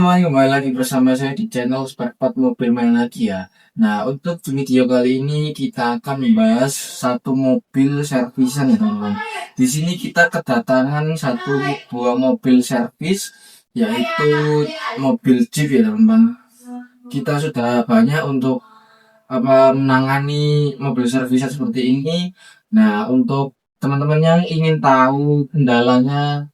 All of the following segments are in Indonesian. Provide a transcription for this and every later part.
teman-teman, kembali lagi bersama saya di channel Spare Part Mobil Main lagi ya. Nah, untuk video kali ini kita akan membahas satu mobil servisan ya teman-teman. Di sini kita kedatangan satu buah mobil servis, yaitu mobil Jeep ya teman-teman. Kita sudah banyak untuk menangani mobil servisan seperti ini. Nah, untuk teman-teman yang ingin tahu kendalanya,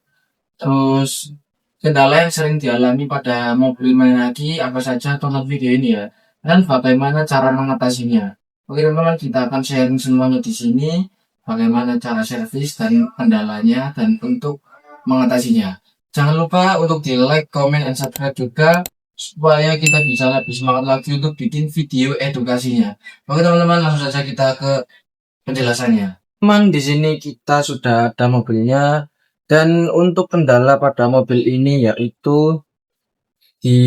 terus kendala yang sering dialami pada mobil Mainaki apa saja, tonton video ini ya. Dan bagaimana cara mengatasinya. Oke teman-teman, kita akan sharing semuanya di sini. Bagaimana cara servis dan kendalanya dan untuk mengatasinya. Jangan lupa untuk di like, comment, dan subscribe juga supaya kita bisa lebih semangat lagi untuk bikin video edukasinya. Oke teman-teman, langsung saja kita ke penjelasannya. Teman, di sini kita sudah ada mobilnya. Dan untuk kendala pada mobil ini yaitu di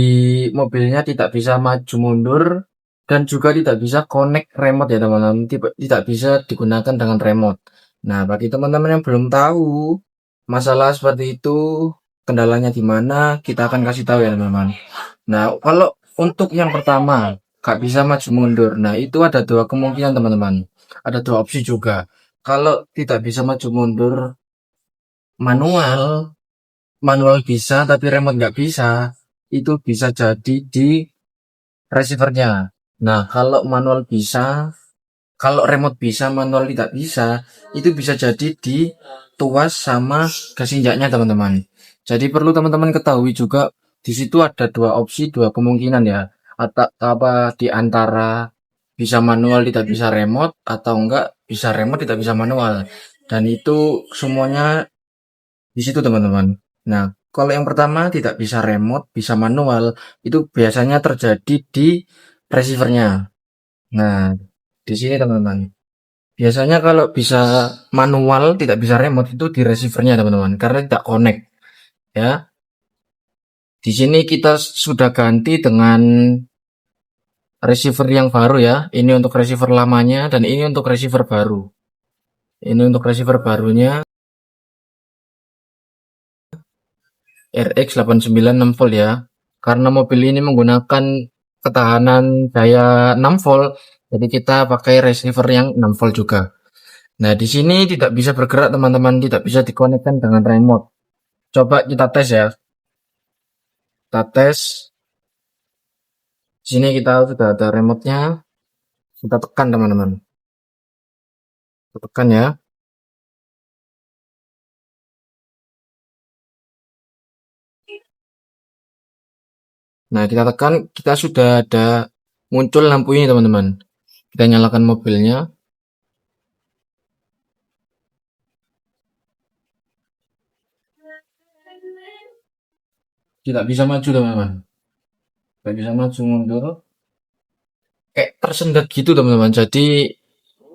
mobilnya tidak bisa maju mundur dan juga tidak bisa connect remote ya teman-teman. Tidak bisa digunakan dengan remote. Nah, bagi teman-teman yang belum tahu masalah seperti itu, kendalanya di mana, kita akan kasih tahu ya teman-teman. Nah, kalau untuk yang pertama gak bisa maju mundur, nah itu ada dua kemungkinan teman-teman. Ada dua opsi juga. Kalau tidak bisa maju mundur manual bisa tapi remote nggak bisa, itu bisa jadi di receivernya. Nah, kalau manual bisa, kalau remote bisa, manual tidak bisa, itu bisa jadi di tuas sama gas injaknya teman-teman. Jadi perlu teman-teman ketahui juga di situ ada dua opsi, dua kemungkinan ya. Atau apa di antara bisa manual tidak bisa remote atau enggak bisa remote tidak bisa manual. Dan itu semuanya di situ teman-teman. Nah, kalau yang pertama tidak bisa remote, bisa manual, itu biasanya terjadi di receivernya. Nah, di sini teman-teman. Biasanya kalau bisa manual, tidak bisa remote itu di receivernya teman-teman, karena tidak connect ya. Di sini kita sudah ganti dengan receiver yang baru ya. Ini untuk receiver lamanya dan ini untuk receiver baru. Ini untuk receiver barunya RX 896 volt ya. Karena mobil ini menggunakan ketahanan daya 6 volt, jadi kita pakai receiver yang 6 volt juga. Nah, di sini tidak bisa bergerak teman-teman, tidak bisa dikonekkan dengan remote. Coba kita tes ya. Kita tes. Di sini kita sudah ada remote-nya. Kita tekan teman-teman. Kita tekan ya. Nah, kita tekan, kita sudah ada muncul lampu ini teman-teman. Kita nyalakan mobilnya. Tidak bisa maju teman-teman. Tidak bisa maju mundur. Kayak tersendat gitu teman-teman. Jadi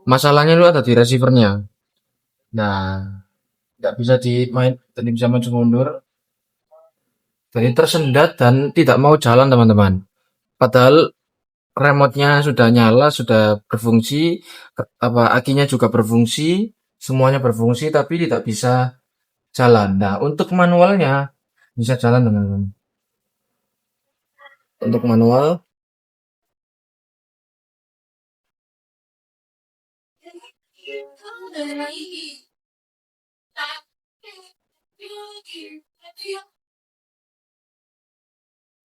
masalahnya itu ada di receivernya. Nah, tidak bisa dimain, tidak bisa maju mundur. Jadi tersendat dan tidak mau jalan teman-teman. Padahal remote-nya sudah nyala, sudah berfungsi, akinya juga berfungsi, semuanya berfungsi, tapi tidak bisa jalan. Nah, untuk manualnya bisa jalan teman-teman. Untuk manual,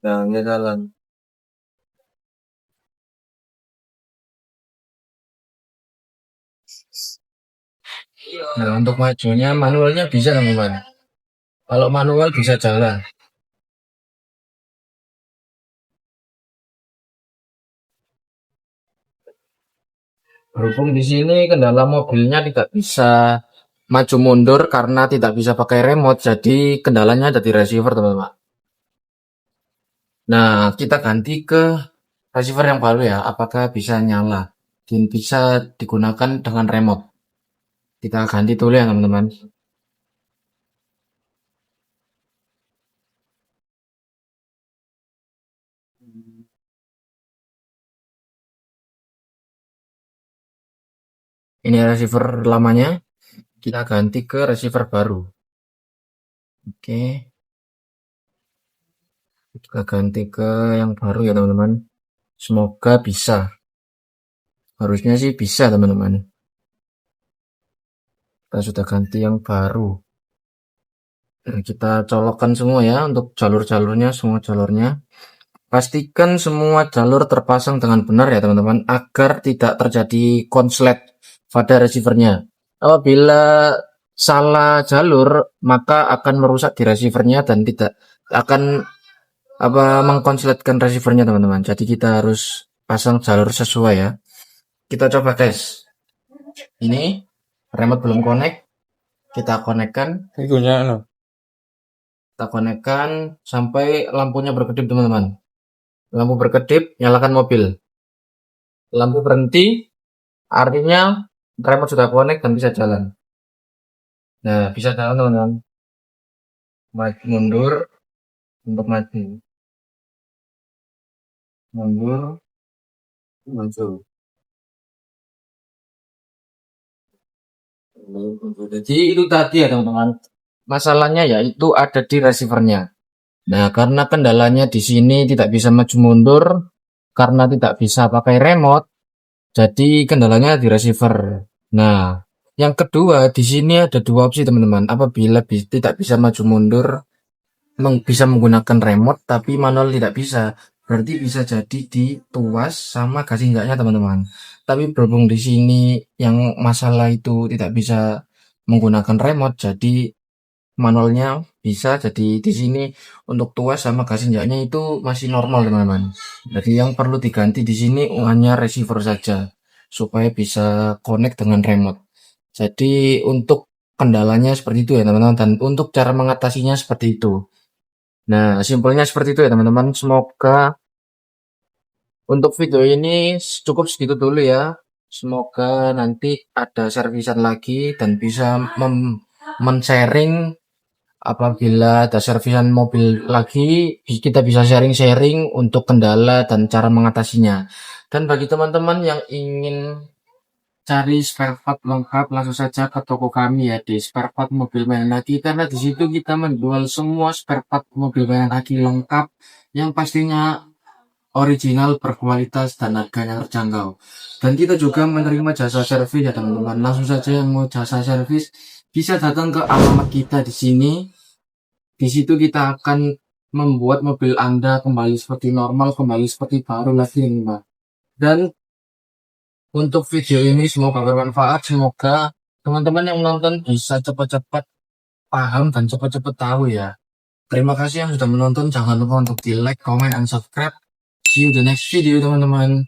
nah ini jalan. Nah, untuk majunya manualnya bisa teman-teman. Kalau manual bisa jalan. Berhubung di sini kendala mobilnya tidak bisa maju mundur karena tidak bisa pakai remote, jadi kendalanya ada di receiver teman-teman. Nah, kita ganti ke receiver yang baru ya. Apakah bisa nyala dan bisa digunakan dengan remote? Kita ganti dulu ya teman-teman. Ini receiver lamanya. Kita ganti ke receiver baru. Oke. Kita ganti ke yang baru ya teman-teman. Semoga bisa. Harusnya sih bisa teman-teman. Kita sudah ganti yang baru. Nah, kita colokkan semua ya untuk jalur-jalurnya, semua jalurnya. Pastikan semua jalur terpasang dengan benar ya teman-teman, agar tidak terjadi konslet pada receivernya. Apabila salah jalur, maka akan merusak di receivernya dan tidak akan mengkonsletkan receivernya teman-teman. Jadi kita harus pasang jalur sesuai ya. Kita coba tes. Ini remote belum connect, kita konekkan. Kita konekkan sampai lampunya berkedip teman-teman. Lampu berkedip, nyalakan mobil. Lampu berhenti, artinya remote sudah connect dan bisa jalan. Nah, bisa jalan teman-teman. Maju mundur untuk maju. Mundur, maju. Jadi itu tadi ya teman-teman. Masalahnya yaitu ada di receivernya. Nah, karena kendalanya di sini tidak bisa maju mundur, karena tidak bisa pakai remote, jadi kendalanya di receiver. Nah, yang kedua di sini ada dua opsi teman-teman. Apabila tidak bisa maju mundur, bisa menggunakan remote tapi manual tidak bisa. Berarti bisa jadi di tuas sama gas injaknya teman-teman. Tapi berhubung di sini yang masalah itu tidak bisa menggunakan remote, jadi manualnya bisa. Jadi di sini untuk tuas sama gas injaknya itu masih normal teman-teman. Jadi yang perlu diganti di sini hanya receiver saja supaya bisa connect dengan remote. Jadi untuk kendalanya seperti itu ya teman-teman, dan untuk cara mengatasinya seperti itu. Nah, simpelnya seperti itu ya teman-teman. Semoga untuk video ini cukup segitu dulu ya. Semoga nanti ada servisan lagi dan bisa men-sharing. Apabila ada servisan mobil lagi, kita bisa sharing-sharing untuk kendala dan cara mengatasinya. Dan bagi teman-teman yang ingin cari spare part lengkap, langsung saja ke toko kami ya di spare part mobil mainan lagi, karena di situ kita menjual semua spare part mobil mainan lagi lengkap yang pastinya original, berkualitas dan harganya terjangkau. Dan kita juga menerima jasa servis ya teman-teman. Langsung saja yang mau jasa servis bisa datang ke alamat kita di sini. Di situ kita akan membuat mobil Anda kembali seperti normal, kembali seperti baru lagi Mbak. Dan untuk video ini semoga bermanfaat, semoga teman-teman yang menonton bisa cepat-cepat paham dan cepat-cepat tahu ya. Terima kasih yang sudah menonton, jangan lupa untuk di like, comment, and subscribe. See you the next video teman-teman.